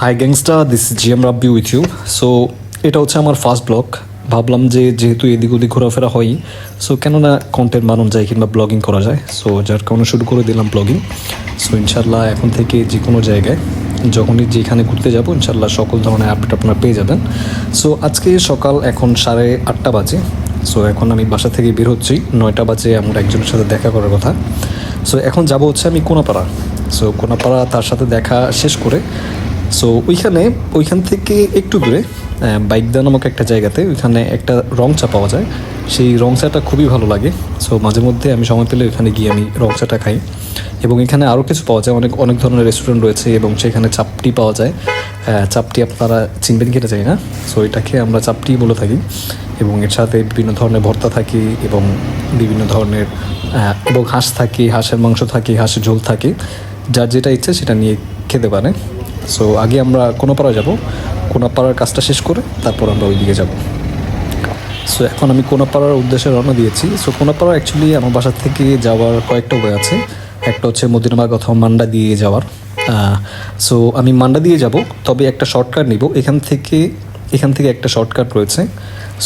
High gangsta, this is GM Rabbi with you. So এটা হচ্ছে আমার ফার্স্ট ব্লগ। ভাবলাম যে যেহেতু এদিক ওদিক ঘোরাফেরা হয়, সো কেননা কন্টেন্ট বানানো যায় কিংবা ব্লগিং করা যায়, সো যার কারণে শুরু করে দিলাম ব্লগিং। সো ইনশাল্লাহ এখন থেকে যে কোনো জায়গায় যখনই যেখানে ঘুরতে যাব ইনশাল্লাহ সকল ধরনের আপডেট আপনারা পেয়ে যাবেন। সো আজকে সকাল এখন 8:30 বাজে। সো এখন আমি বাসা থেকে বের হচ্ছি, 9টা বাজে আমার একজনের সাথে দেখা করার কথা। সো এখন যাব হচ্ছে আমি কোনাপাড়া। সো কোনাপাড়া তার সাথে দেখা শেষ করে সো ওইখান থেকে একটু দূরে বাইকদা নামক একটা জায়গাতে ওইখানে একটা রং চা পাওয়া যায়। সেই রং চাটা খুবই ভালো লাগে। সো মাঝে মধ্যে আমি সময় পেলে ওইখানে গিয়ে আমি রং চাটা খাই। এবং এখানে আরও কিছু পাওয়া যায়, অনেক অনেক ধরনের রেস্টুরেন্ট রয়েছে এবং সেখানে চাপটি পাওয়া যায়। চাপটি আপনারা চিনবেন কিনা জানি না, সো এটাকে আমরা চাপটি বলে থাকি। এবং এর সাথে বিভিন্ন ধরনের ভর্তা থাকে এবং বিভিন্ন ধরনের এবং হাঁস থাকে, হাঁসের মাংস থাকে, হাঁসের ঝোল থাকে, যার যেটা ইচ্ছে সেটা নিয়ে খেতে পারে। সো আগে আমরা কোনাপাড়া যাব, কোনাপাড়ার কাজটা শেষ করে তারপর আমরা ওইদিকে যাব। সো এখন আমি কোনাপাড়ার উদ্দেশ্যে রওনা দিয়েছি। সো কোনাপাড়া অ্যাকচুয়ালি আমার বাসা থেকে যাওয়ার কয়েকটা ওয়ে আছে। একটা হচ্ছে মদিনাবাগ অথবা মান্ডা দিয়ে যাওয়ার। সো আমি মান্ডা দিয়ে যাব, তবে একটা শর্টকাট নিব এখান থেকে একটা শর্টকাট রয়েছে।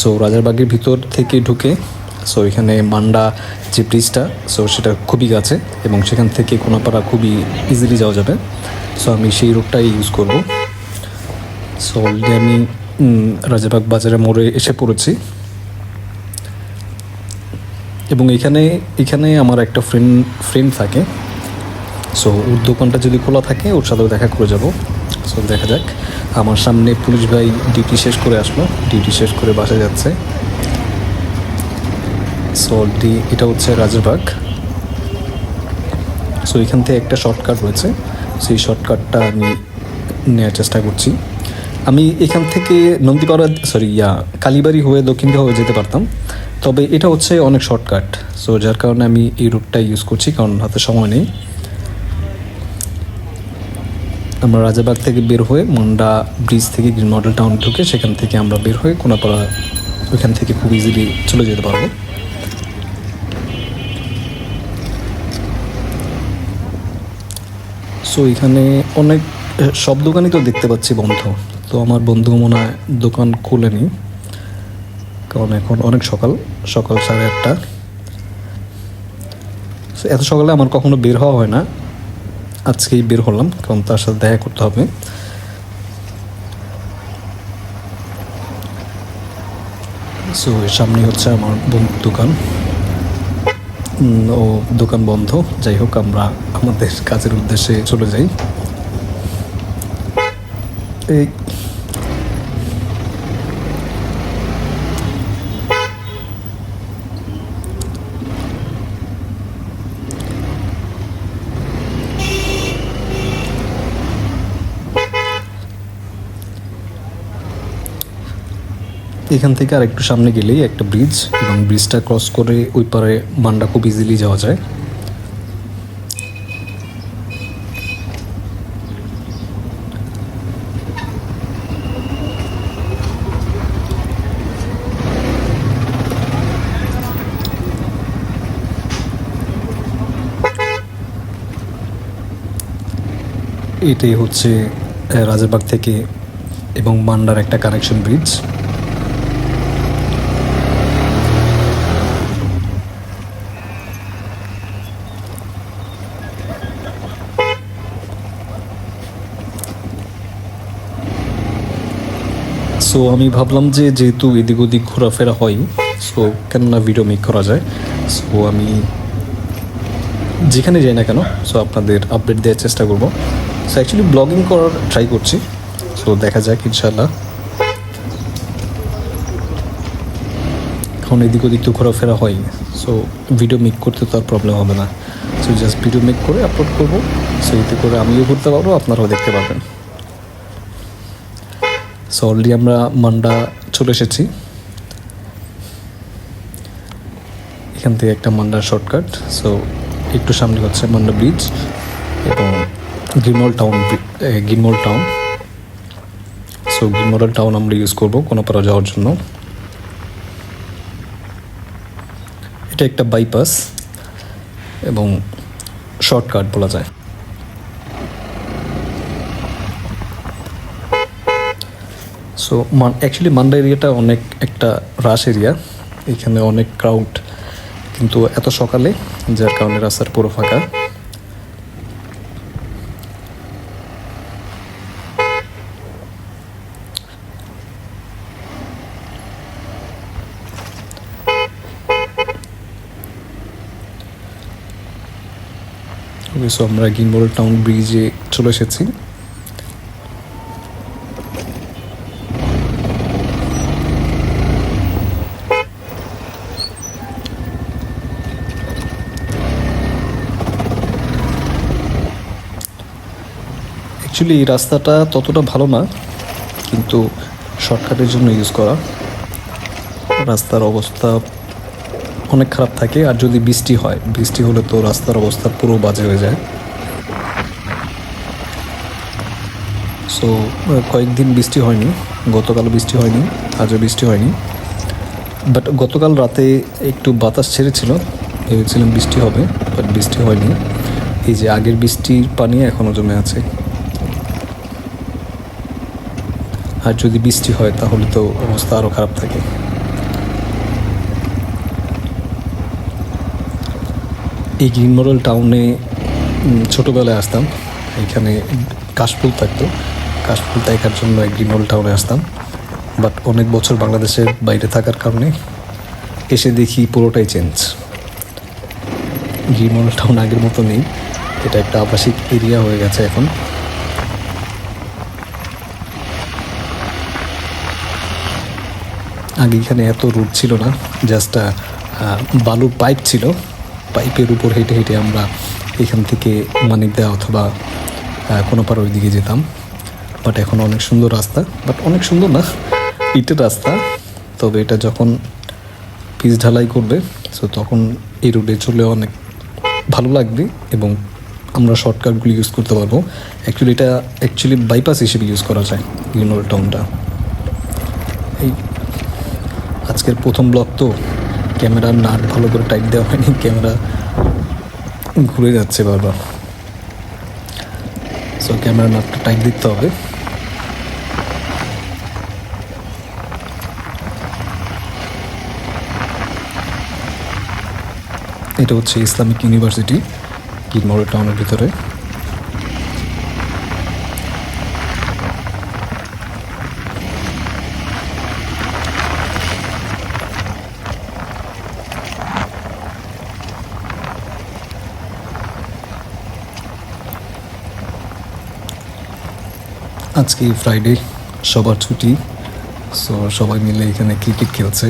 সো রাজারবাগের ভিতর থেকে ঢুকে সো এখানে মান্ডা যে ব্রিজটা, সো সেটা খুবই কাছে এবং সেখান থেকে কোনাপাড়া খুবই ইজিলি যাওয়া যাবে। সো আমি সেই রুটটাই ইউজ করব। সো অলরেডি আমি রাজারবাগ বাজারের মোড়ে এসে পড়েছি এবং এখানে আমার একটা ফ্রেন্ড থাকে। সো ওর দোকানটা যদি খোলা থাকে ওর সাথেও দেখা করে যাব। সো দেখা যাক। আমার সামনে পুলিশ ভাই ডিউটি শেষ করে আসলো, ডিউটি শেষ করে বাসায় যাচ্ছে। সো অলরেডি এটা হচ্ছে রাজারবাগ। সো এখান থেকে একটা শর্টকাট রয়েছে, সেই শর্টকাটটা আমি নেওয়ার চেষ্টা করছি। আমি এখান থেকে নন্দীপাড়া কালীবাড়ি হয়ে দক্ষিণগাঁ হয়ে যেতে পারতাম, তবে এটা হচ্ছে অনেক শর্টকাট। সো যার কারণে আমি এই রুটটা ইউজ করছি, কারণ হাতে সময় নেই। আমরা রাজাবাগ থেকে বের হয়ে মান্ডা ব্রিজ থেকে গ্রিন মডেল টাউন ঢুকে সেখান থেকে আমরা বের হয়ে কোনাপাড়া ওইখান থেকে খুব ইজিলি চলে যেতে পারবো। সো এখানে অনেক সব দোকানই তো দেখতে পাচ্ছি বন্ধ। তো আমার বন্ধু মনে হয় দোকান খুলেনি, কারণ এখন অনেক সকাল 8:30। এত সকালে আমার কখনো বের হওয়া হয় না, আজকেই বের হলাম কারণ তার সাথে দেখা করতে হবে। সো এর সামনে হচ্ছে আমার বন্ধুর দোকান। ও দোকান বন্ধ, যাই হোক আমরা আমাদের কাজের উদ্দেশ্যে চলে যাই। এই এখান থেকে আর একটু সামনে গেলেই একটা ব্রিজ, এবং ব্রিজটা ক্রস করে ওই পারে মান্ডা খুব ইজিলি যাওয়া যায়। এটাই হচ্ছে রাজারবাগ থেকে এবং মান্ডার একটা কানেকশন ব্রিজ। সো আমি ভাবলাম যে যেহেতু এদিক ওদিক ঘোরাফেরা হয়, সো কেননা ভিডিও মেক করা যায়। সো আমি যেখানে যাই না কেন সো আপনাদের আপডেট দেওয়ার চেষ্টা করব। সো অ্যাকচুয়ালি ব্লগিং করার ট্রাই করছি। সো দেখা যাক ইনশাল্লাহ। এখন এদিক ওদিক তো ঘোরাফেরা হয়, সো ভিডিও মেক করতে তো আর প্রবলেম হবে না। সো জাস্ট ভিডিও মেক করে আপলোড করবো। সো এতে করে আমিও ঘুরতে পারবো, আপনারাও দেখতে পারবেন। সো অলরেডি আমরা মান্ডা চলে এসেছি। এখান থেকে একটা মান্ডার শর্টকাট। সো একটু সামনে হচ্ছে মান্ডা ব্রিজ এবং গ্রিনমল টাউন। সো গ্রিনমল টাউন আমরা ইউজ করবো কোনাপাড়া যাওয়ার জন্য। এটা একটা বাইপাস এবং শর্টকাট বলা যায়। সো অ্যাকচুয়ালি মান্ডা এরিয়াটা অনেক একটা রাশ এরিয়া, এখানে অনেক ক্রাউড, কিন্তু এত সকালে যার কারণে রাস্তার পুরো ফাঁকা। সো আমরা গিনবল টাউন ব্রিজে চলে এসেছি। অ্যাকচুয়ালি এই রাস্তাটা ততটা ভালো না, কিন্তু শর্টকাটের জন্য ইউজ করা। রাস্তার অবস্থা অনেক খারাপ থাকে, আর যদি বৃষ্টি হয়, বৃষ্টি হলে তো রাস্তার অবস্থা পুরো বাজে হয়ে যায়। সো কয়েকদিন বৃষ্টি হয়নি, গতকাল বৃষ্টি হয়নি, আজও বৃষ্টি হয়নি। বাট গতকাল রাতে একটু বাতাস ছেড়েছিল, ভেবেছিলাম বৃষ্টি হবে, বাট বৃষ্টি হয়নি। এই যে আগের বৃষ্টির পানি এখনও জমে আছে। আর যদি বৃষ্টি হয় তাহলে তো অবস্থা আরও খারাপ থাকে। এই গ্রিন মডেল টাউনে ছোটোবেলায় আসতাম, এখানে কাশফুল থাকতো, কাশফুল দেখার জন্য এই গ্রিন মডেল টাউনে আসতাম। বাট অনেক বছর বাংলাদেশের বাইরে থাকার কারণে এসে দেখি পুরোটাই চেঞ্জ। গ্রিন মডেল টাউন আগের মতো নেই, এটা একটা আবাসিক এরিয়া হয়ে গেছে এখন। আগে এখানে এত রুট ছিল না, জাস্ট বালুর পাইপ ছিল, পাইপের উপর হেঁটে হেঁটে আমরা এখান থেকে মানিকদা অথবা কোনোপাড়া ওই দিকে যেতাম। বাট এখন অনেক সুন্দর রাস্তা, বাট অনেক সুন্দর না, ইটের রাস্তা। তবে এটা যখন পিচ ঢালাই করবে, সো তখন এই রোডে চলে অনেক ভালো লাগবে এবং আমরা শর্টকাটগুলি ইউজ করতে পারবো। এটা বাইপাস হিসেবে ইউজ করা যায় গ্রিন মডেল টাউনটা। এই আজকের প্রথম ব্লগ তো, ক্যামেরার নাট ভালো করে টাইট দেওয়া হয়নি, ক্যামেরা ঘুরে যাচ্ছে বারবার। সো ক্যামেরার নাটটা টাইট দিতে হবে। এটা হচ্ছে ইসলামিক ইউনিভার্সিটি গ্রিন মডেল টাউনের ভিতরে। আজকে ফ্রাইডে, সবার ছুটি, সো সবাই মিলে এখানে ক্রিকেট খেলছে।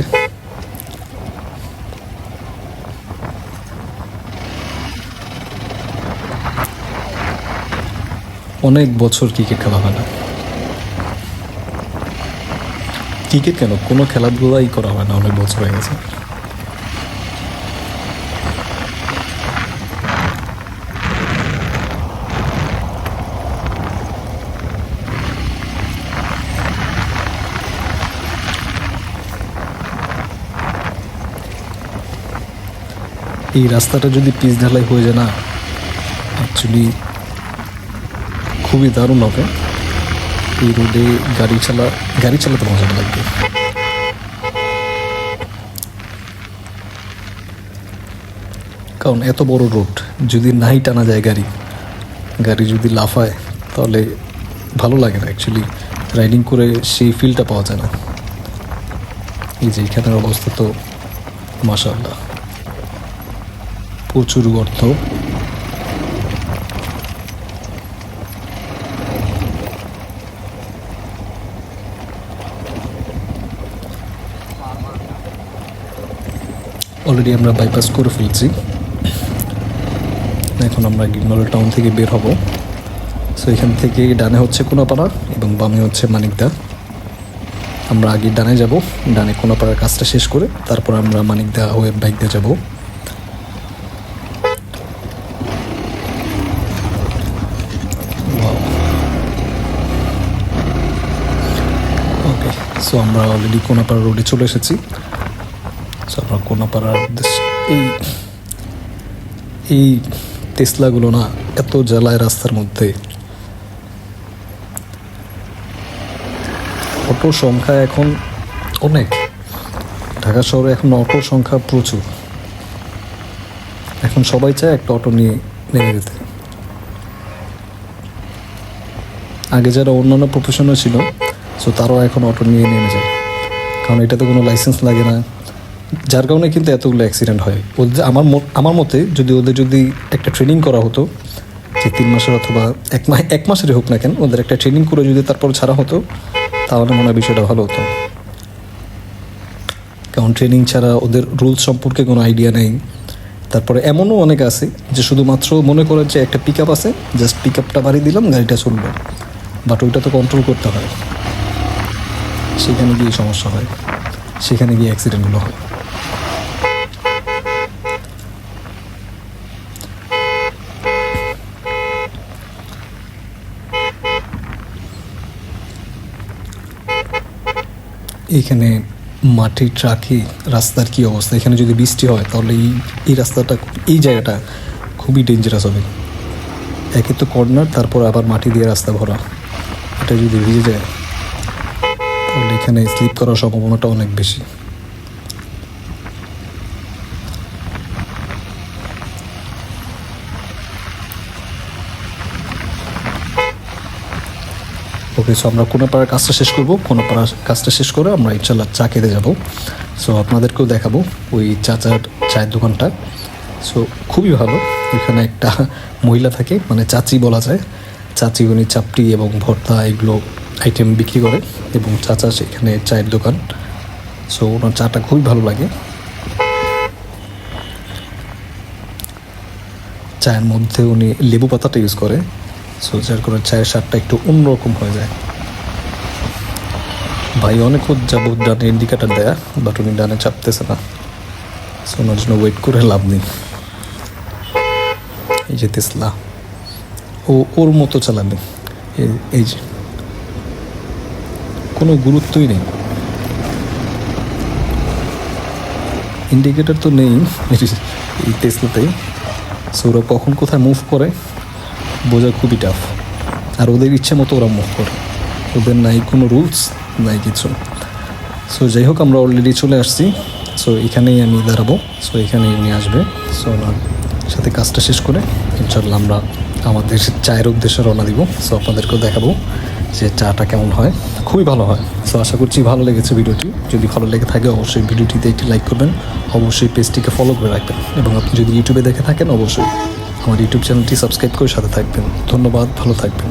অনেক বছর ক্রিকেট খেলা হয় না। ক্রিকেট কেন, কোনো খেলাধুলাই করা হয় না, অনেক বছর হয়ে গেছে। এই রাস্তাটা যদি পিচ ঢালাই হয়ে যায় না, অ্যাকচুয়ালি খুবই দারুণ হবে। এই রোডে গাড়ি চালাতে মজা লাগবে। কারণ এত বড় রোড, যদি নাই টানা যায় গাড়ি যদি লাফায় তাহলে ভালো লাগে না। অ্যাকচুয়ালি রাইডিং করে সেই ফিলটা পাওয়া যায় না। এই যে এখানের অবস্থা তো মাশাআল্লাহ, প্রচুর গর্ত। অলরেডি আমরা বাইপাস করে ফেলছি, এখন আমরা গ্রিন মডেল টাউন থেকে বের হব। সো এখান থেকে ডানে হচ্ছে কোনাপাড়া এবং বামে হচ্ছে মানিকদা। আমরা আগে ডানে যাব, ডানে কোনাপাড়ার কাজটা শেষ করে তারপর আমরা মানিকদা হয়ে বাইক দিয়ে যাব। ওকে, সো আমরা অলরেডি কোনাপাড়া রোডে চলে এসেছি। সো আমরা কোনাপাড়ার এই টেসলাগুলো না এত জ্বালায় রাস্তার মধ্যে, অটোর সংখ্যা এখন অনেক, ঢাকা শহরে এখন অটোর সংখ্যা প্রচুর। এখন সবাই চায় একটা অটো নিয়ে নেমে যেতে। আগে যারা অন্যান্য প্রফেশনে ছিল, সো তারাও এখন অটো নিয়ে নেমে যায়, কারণ এটাতে কোনো লাইসেন্স লাগে না, যার কারণে কিন্তু এতগুলো অ্যাক্সিডেন্ট হয়। ওদের আমার মতে ওদের যদি একটা ট্রেনিং করা হতো, যে 3 মাসের অথবা 1 মাসেরই হোক না কেন, ওদের একটা ট্রেনিং করে যদি তারপর ছাড়া হতো, তাহলে মনে হয় বিষয়টা ভালো হতো। কারণ ট্রেনিং ছাড়া ওদের রুলস সম্পর্কে কোনো আইডিয়া নেই। তারপরে এমনও অনেক আছে যে শুধুমাত্র মনে করে যে একটা পিক আপ আছে, জাস্ট পিক আপটা বাড়িয়ে দিলাম, গাড়িটা চলবে, বাট ওইটা তো কন্ট্রোল করতে হয়। সেখানে গিয়ে সমস্যা হয়, সেখানে গিয়ে অ্যাক্সিডেন্টগুলো হয়। এখানে মাটির ট্রাকে রাস্তার কী অবস্থা! এখানে যদি বৃষ্টি হয় তাহলে এই রাস্তাটা, এই জায়গাটা খুবই ডেঞ্জারাস হবে। একে তো কর্নার, তারপর আবার মাটি দিয়ে রাস্তা ভরা, এটা যদি ভিজে যায় তাহলে এখানে স্লিপ করার সম্ভাবনাটা অনেক বেশি। ওকে, সো আমরা কোনাপাড়ার কাজটা শেষ করবো। কোনাপাড়ার কাজটা শেষ করে আমরা ইনশাল্লাহ চা খেতে যাবো। সো আপনাদেরকেও দেখাবো ওই চায়ের দোকানটা। সো খুবই ভালো। এখানে একটা মহিলা থাকে, মানে চাচি বলা যায়। চাচি উনি চাপটি এবং ভর্তা এগুলো আইটেম বিক্রি করে, এবং চাচা সেখানে চায়ের দোকান। সো ওনার চাটা খুবই ভালো লাগে। চায়ের মধ্যে উনি লেবু পাতাটা ইউজ করে, সো যার কারণে চায়ের স্বাদটা একটু অন্যরকম হয়ে যায়। ভাই অনেক যাবত ডানে ইন্ডিকেটার দেয়া, বাট উনি ডানে চাপতেছে না, সো ওনার জন্য ওয়েট করে লাভ নেই। এই যে তেসলা, ওর মতো চালাবে, এই যে কোনো গুরুত্বই নেই, ইন্ডিকেটার তো নেই এই তেসলাতেই। সো ওরা কখন কোথায় মুভ করে বোঝা খুবই টাফ, আর ওদের ইচ্ছে মতো ওরা মুভ করে, ওদের নাই কোনো রুলস নাই কিছু। সো যাই হোক, আমরা অলরেডি চলে আসছি। সো এখানেই আমি দাঁড়াবো, সো এখানেই উনি আসবে। সো ওনার সাথে কাজটা শেষ করে ইনশাল্লাহ আমরা আমাদের চায়ের উদ্দেশ্যে রওনা দিব। সো আপনাদেরকেও দেখাবো যে চাটা কেমন হয়, খুবই ভালো হয়। সো আশা করছি ভালো লেগেছে ভিডিওটি। যদি ভালো লেগে থাকে অবশ্যই ভিডিওটিতে একটি লাইক করবেন, অবশ্যই পেজটিকে ফলো করে রাখবেন, এবং আপনি যদি ইউটিউবে দেখে থাকেন অবশ্যই আমার ইউটিউব চ্যানেলটি সাবস্ক্রাইব করে সাথে থাকবেন। ধন্যবাদ, ভালো থাকবেন।